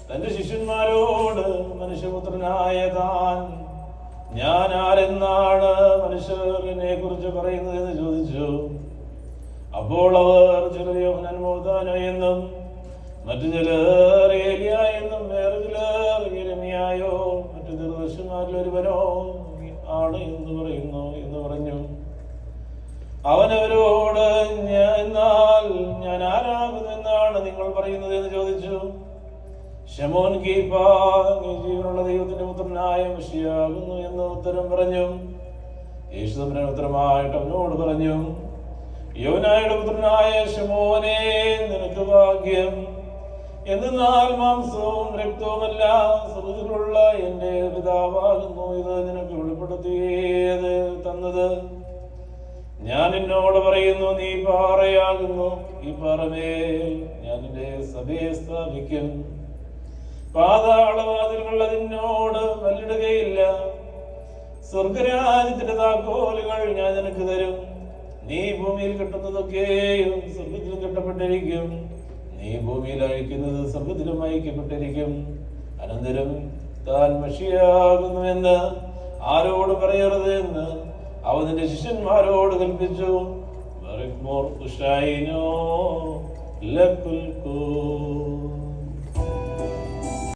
തന്റെ ശിഷ്യന്മാരോട് മനുഷ്യപുത്രനായ താൻ ഞാൻ ആരെന്നാണ് മനുഷ്യർ എന്നെ കുറിച്ച് പറയുന്നത് എന്ന് ചോദിച്ചു. അപ്പോൾ അവർ ചിലർ യോഹന്നാൻ മോദാനോ എന്നും മറ്റു ചിലർ ഏലിയ എന്നും വേറെ ചിലർ യെരമ്യായോ മറ്റു ദീർഘദർശന്മാരിൽ ഒരുവനോ ആണ് എന്ന് പറഞ്ഞു. അവനവരോട് എന്നാൽ ഞാൻ ആരാകുന്നു എന്നാണ് നിങ്ങൾ പറയുന്നത് എന്ന് ചോദിച്ചു. ശമോൻ കീപ്പാ, നീ ജീവനുള്ള ദൈവത്തിന്റെ പുത്രനായ മെശിയാകുന്നു എന്ന് ഉത്തരം പറഞ്ഞു. യേശു തമ്പുരാൻ ഉത്തരമായിട്ട് അവനോട് പറഞ്ഞു, യോനായുടെ പുത്രനായ ശമോനെ, നിനക്ക് ഭാഗ്യം. എന്നാൽ മാംസവും രക്തവുമല്ല, സ്വർഗ്ഗത്തിലുള്ള എന്റെ പിതാവാകുന്നു ഇത് നിനക്ക് വെളിപ്പെടുത്തിയത് തന്നത്. ഞാൻ എന്നോട് പറയുന്നു, നീ പാറയാകുന്നു. ഈ പാറമേൽ ഞാൻ എന്റെ സഭയെ സ്ഥാപിക്കും. പാതാളവാതിലുകൾ അതിനോട് മല്ലിടുകയില്ല. സ്വർഗരാജ്യത്തിന്റെ താക്കോലുകൾ ഞാൻ നിനക്ക് തരും. നീ ഭൂമിയിൽ കെട്ടുന്നതൊക്കെയും സ്വർഗത്തിലും കെട്ടപ്പെട്ടിരിക്കും, നീ ഭൂമിയിൽ അഴിക്കുന്നത് സ്വർഗത്തിലും അയക്കപ്പെട്ടിരിക്കും. അനന്തരം താൻ മെശിയാകുന്നുവെന്ന് ആരോട് പറയരുത് എന്ന് അവൻ നിന്റെ ശിഷ്യന്മാരോട് കൽപ്പിച്ചു.